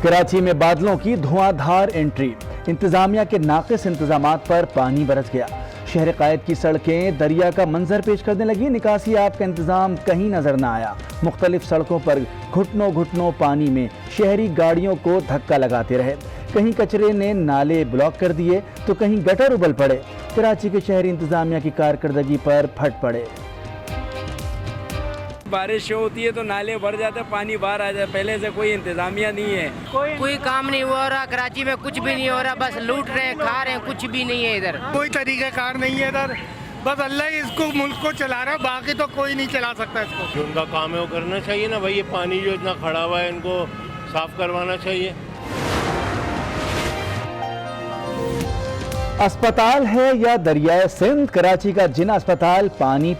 کراچی میں بادلوں کی دھواں انٹری، انتظامیہ کے ناقص انتظامات پر پانی برس گیا۔ شہر قائد کی سڑکیں دریا کا منظر پیش کرنے لگی، نکاسی آب کا انتظام کہیں نظر نہ آیا۔ مختلف سڑکوں پر گھٹنوں پانی میں شہری گاڑیوں کو دھکا لگاتے رہے، کہیں کچرے نے نالے بلاک کر دیے تو کہیں گٹر ابل پڑے۔ کراچی کے شہری انتظامیہ کی کارکردگی پر پھٹ پڑے۔ بارش ہوتی ہے تو نالے بھر جاتے ہیں، پانی باہر آ جاتا ہے، پہلے سے کوئی انتظامیہ نہیں ہے، کوئی کام نہیں ہو رہا، کراچی میں کچھ بھی نہیں ہو رہا، بس لوٹ رہے ہیں، کھا رہے ہیں، کچھ بھی نہیں ہے ادھر، کوئی طریقہ کار نہیں ہے ادھر، بس اللہ ہی اس کو ملک کو چلا رہا ہے، باقی تو کوئی نہیں چلا سکتا اس کو۔ جو ان کا کام ہے وہ کرنا چاہیے نا بھائی، یہ پانی جو اتنا کھڑا ہوا ہے ان کو صاف کروانا چاہیے۔ اسپتال ہے یا دریائے سندھ، کراچی کا جنا اسپتال پانی،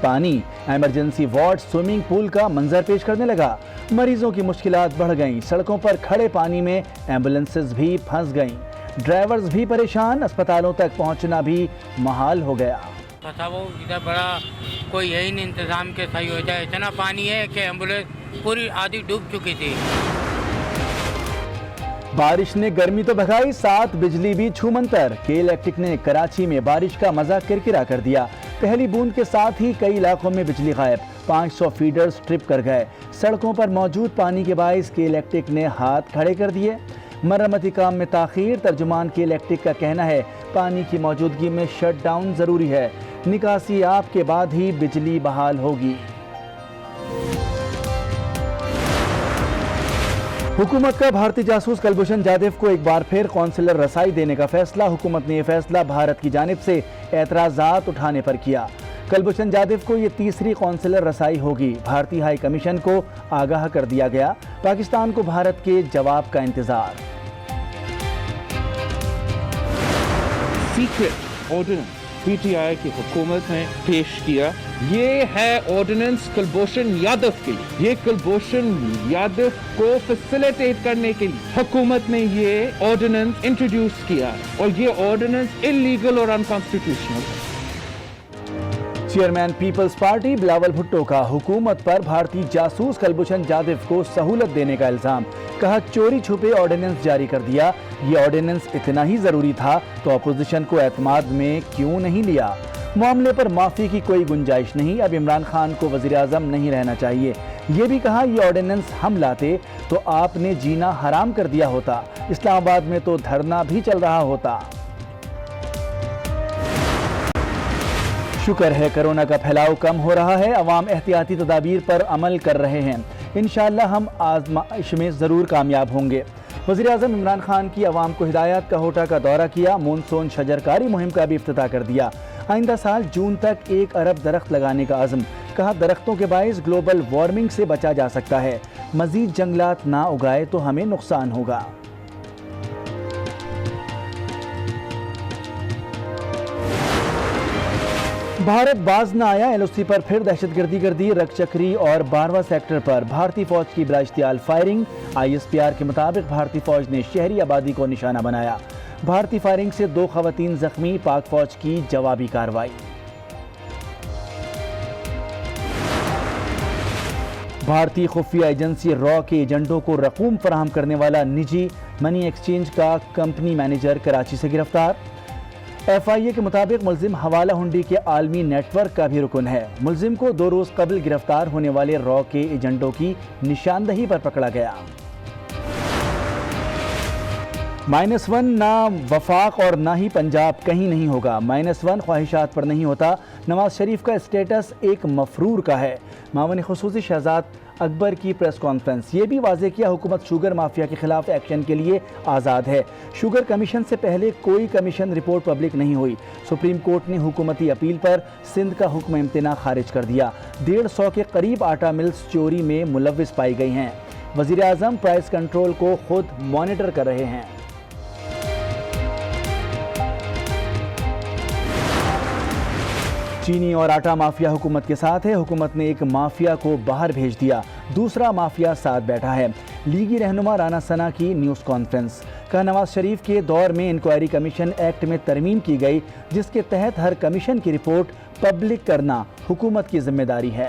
ایمرجنسی وارڈ سوئمنگ پول کا منظر پیش کرنے لگا۔ مریضوں کی مشکلات بڑھ گئیں، سڑکوں پر کھڑے پانی میں ایمبولنسز بھی پھنس گئیں، ڈرائیورز بھی پریشان، اسپتالوں تک پہنچنا بھی محال ہو گیا۔ وہ ادھر بڑا کوئی ہے ہی نہیں انتظام کے صحیح ہو جائے، اتنا پانی ہے کہ ایمبولینس پوری آدھی ڈوب چکی تھی۔ بارش نے گرمی تو بھگائی، ساتھ بجلی بھی چھومنتر، کے الیکٹرک نے کراچی میں بارش کا مزہ کرکرا کر دیا۔ پہلی بوند کے ساتھ ہی کئی علاقوں میں بجلی غائب، 500 فیڈرز ٹرپ کر گئے۔ سڑکوں پر موجود پانی کے باعث کے الیکٹرک نے ہاتھ کھڑے کر دیے۔ مرمتی کام میں تاخیر، ترجمان کے الیکٹرک کا کہنا ہے پانی کی موجودگی میں شٹ ڈاؤن ضروری ہے، نکاسی آب کے بعد ہی بجلی بحال ہوگی۔ حکومت کا بھارتی جاسوس کلبھوشن جادھو کو ایک بار پھر قونصلر رسائی دینے کا فیصلہ، حکومت نے یہ فیصلہ بھارت کی جانب سے اعتراضات اٹھانے پر کیا۔ کلبھوشن جادھو کو یہ تیسری قونصلر رسائی ہوگی۔ بھارتی ہائی کمیشن کو آگاہ کر دیا گیا، پاکستان کو بھارت کے جواب کا انتظار۔ Secret ordinance P T I کی حکومت نے پیش کیا، یہ ہے آرڈیننس کلبھوشن یادو کے لیے۔ یہ کلبھوشن یادو کو فیسیلیٹیٹ کرنے کے لیے حکومت نے یہ آرڈیننس انٹروڈیوس کیا، اور یہ آرڈیننس انلیگل اور انکانسٹیٹیوشنل ہے۔ چیئرمین پیپلز پارٹی بلاول بھٹو کا حکومت پر بھارتی جاسوس کلبھوشن جادھو کو سہولت دینے کا الزام، کہا چوری چھپے آرڈیننس جاری کر دیا، یہ آرڈیننس اتنا ہی ضروری تھا تو اپوزیشن کو اعتماد میں کیوں نہیں لیا۔ معاملے پر معافی کی کوئی گنجائش نہیں، اب عمران خان کو وزیر اعظم نہیں رہنا چاہیے۔ یہ بھی کہا یہ آرڈیننس ہم لاتے تو آپ نے جینا حرام کر دیا ہوتا، اسلام آباد میں تو دھرنا بھی چل رہا ہوتا۔ شکر ہے کرونا کا پھیلاؤ کم ہو رہا ہے، عوام احتیاطی تدابیر پر عمل کر رہے ہیں، انشاءاللہ ہم آزمائش میں ضرور کامیاب ہوں گے۔ وزیر اعظم عمران خان کی عوام کو ہدایات کا ہوٹا کا دورہ کیا، مونسون شجرکاری مہم کا بھی افتتاح کر دیا۔ آئندہ سال جون تک 1 ارب درخت لگانے کا عزم، کہا درختوں کے باعث گلوبل وارمنگ سے بچا جا سکتا ہے، مزید جنگلات نہ اگائے تو ہمیں نقصان ہوگا۔ بھارت باز نہ آیا، ایل او سی پر پھر دہشت گردی کر دی، رگ چکری اور 12واں سیکٹر پر بھارتی فوج کی بلا اشتعال firing, I S P R کے مطابق بھارتی فوج نے شہری آبادی کو نشانہ بنایا، بھارتی فائرنگ سے 2 خواتین زخمی، پاک فوج کی جوابی کارروائی۔ بھارتی خفیہ ایجنسی را کے ایجنٹوں کو رقوم فراہم کرنے والا نجی منی ایکسچینج کا کمپنی مینیجر کراچی سے گرفتار، ایف آئی اے کے مطابق ملزم حوالہ ہنڈی کے عالمی نیٹ ورک کا بھی رکن ہے، ملزم کو 2 روز قبل گرفتار ہونے والے را کے ایجنٹوں کی نشاندہی پر پکڑا گیا۔ -1 نہ وفاق اور نہ ہی پنجاب کہیں نہیں ہوگا، -1 خواہشات پر نہیں ہوتا، نواز شریف کا اسٹیٹس ایک مفرور کا ہے، معاون خصوصی شہزاد اکبر کی پریس کانفرنس، یہ بھی واضح کیا حکومت شوگر مافیا کے خلاف ایکشن کے لیے آزاد ہے، شوگر کمیشن سے پہلے کوئی کمیشن رپورٹ پبلک نہیں ہوئی، سپریم کورٹ نے حکومتی اپیل پر سندھ کا حکم امتناع خارج کر دیا، 150 کے قریب آٹا ملز چوری میں ملوث پائی گئی ہیں، وزیر اعظم پرائس کنٹرول کو خود مانیٹر کر رہے ہیں۔ چینی اور آٹا مافیا حکومت کے ساتھ ہے، حکومت نے ایک مافیا کو باہر بھیج دیا، دوسرا مافیا ساتھ بیٹھا ہے، لیگی رہنما رانا ثنا کی نیوز کانفرنس، کہا نواز شریف کے دور میں انکوائری کمیشن ایکٹ میں ترمیم کی گئی جس کے تحت ہر کمیشن کی رپورٹ پبلک کرنا حکومت کی ذمہ داری ہے۔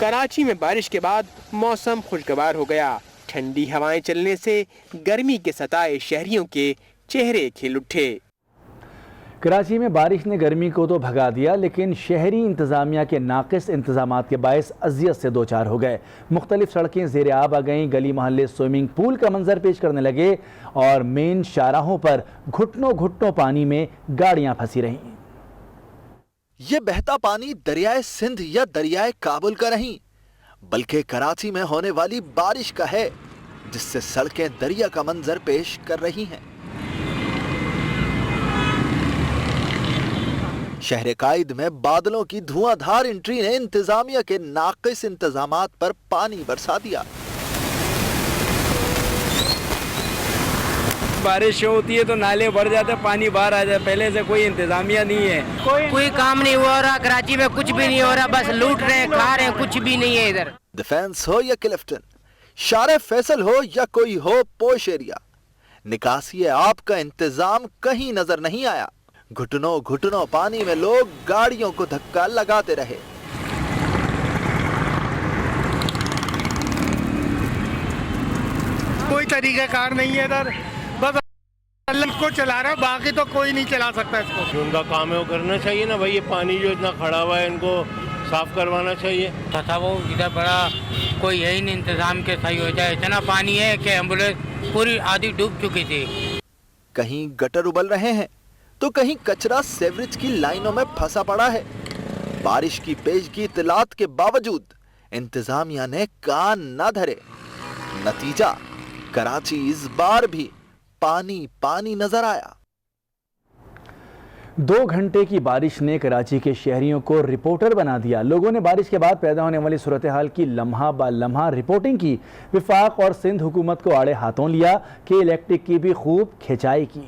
کراچی میں بارش کے بعد موسم خوشگوار ہو گیا. ٹھنڈی ہوائیں چلنے سے گرمی کے ستائے شہریوں کے چہرے کھل اٹھے. کراچی میں بارش نے گرمی کو تو بھگا دیا، لیکن شہری انتظامیہ کے ناقص انتظامات کے باعث اذیت سے دوچار ہو گئے. مختلف سڑکیں زیر آب آ گئیں، گلی محلے سوئمنگ پول کا منظر پیش کرنے لگے اور مین شاہراہوں پر گھٹنوں گھٹنوں پانی میں گاڑیاں پھنسی رہیں. یہ بہتا پانی دریائے سندھ یا دریائے کابل کا نہیں، بلکہ کراچی میں ہونے والی بارش کا ہے، جس سے سڑکیں دریا کا منظر پیش کر رہی ہیں. شہر قائد میں بادلوں کی دھواں دھار انٹری نے انتظامیہ کے ناقص انتظامات پر پانی برسا دیا. بارش ہوتی ہے تو نالے بھر جاتے، پانی باہر آ جاتا. پہلے سے کوئی انتظامیہ نہیں ہے، کوئی کام نہیں ہو رہا کراچی میں، کچھ بھی نہیں ہو رہا، بس لوٹ رہے ہیں، کھا رہے ہیں، کچھ بھی نہیں ہے ادھر. ڈیفنس ہو یا کلفٹن، شارع فیصل ہو یا کوئی ہو پوش ایریا، نکاسی آب کا انتظام کہیں نظر نہیں آیا. گھٹنوں گھٹنوں پانی میں لوگ گاڑیوں کو دھکا لگاتے رہے. کوئی طریقہ کار نہیں ہے ادھر، بس اللہ کو چلا رہا ہے، باقی تو کوئی نہیں چلا سکتا اس کو. جو ان کا کام ہے وہ کرنا چاہیے نا بھائی. یہ پانی جو اتنا کھڑا ہوا ہے ان کو صاف کروانا چاہیے. وہ ادھر بڑا کوئی ہے ہی نہیں انتظام کے صحیح ہو جائے. اتنا پانی ہے کہ ایمبولینس پوری آدھی ڈوب چکی تھی. کہیں گٹر ابل رہے ہیں تو کہیں کچرا سیوریج کی لائنوں میں پھنسا پڑا ہے. بارش کی پیشگی اطلاعات کے باوجود انتظامیہ نے کان نہ دھرے. نتیجہ کراچی اس بار بھی پانی پانی نظر آیا. 2 گھنٹے کی بارش نے کراچی کے شہریوں کو رپورٹر بنا دیا. لوگوں نے بارش کے بعد پیدا ہونے والی صورتحال کی لمحہ با لمحہ رپورٹنگ کی. وفاق اور سندھ حکومت کو آڑے ہاتھوں لیا کہ الیکٹرک کی بھی خوب کھینچائی کی.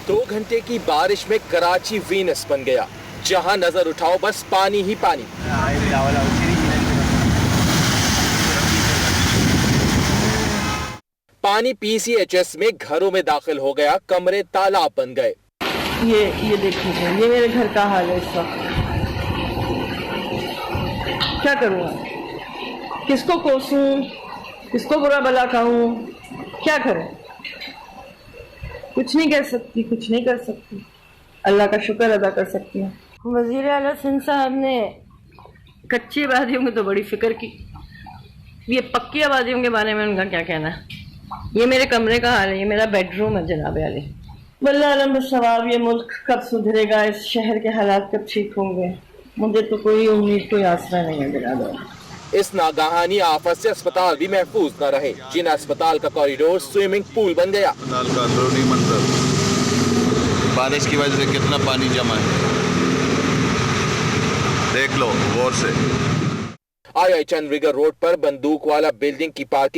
دو گھنٹے کی بارش میں کراچی وینس بن گیا. جہاں نظر اٹھاؤ بس پانی ہی پانی. پانی پی سی ایچ ایس میں گھروں میں داخل ہو گیا، کمرے تالاب بن گئے. یہ دیکھیے، یہ میرے گھر کا حال ہے اس وقت. کیا کروں، کس کو کوسوں، کس کو برا بلا کہوں، کیا کروں؟ کچھ نہیں کر سکتی. اللہ کا شکر ادا کر سکتی ہوں. وزیر اعلیٰ سندھ صاحب نے کچی آبادیوں کی تو بڑی فکر کی، یہ پکی آبادیوں کے بارے میں ان کا کیا کہنا ہے. یہ میرے کمرے کا حال ہے، یہ میرا بیڈ روم ہے جناب عالی. واللہ علم بالصواب. یہ ملک کب سدھرے گا، اس شہر کے حالات کب ٹھیک ہوں گے، مجھے تو کوئی امید، کوئی آسرا نہیں ہے جناب. اس ناگہانی آفت سے اسپتال بھی محفوظ نہ رہے. جنا اسپتال کا کوریڈور سوئمنگ پول بن گیا. اسپتال کا اندرونی منظر، بارش کی وجہ سے کتنا پانی جمع ہے دیکھ لو غور سے. آئی چند ریگر روڈ پر بندوق والا بلڈنگ کی پارکنگ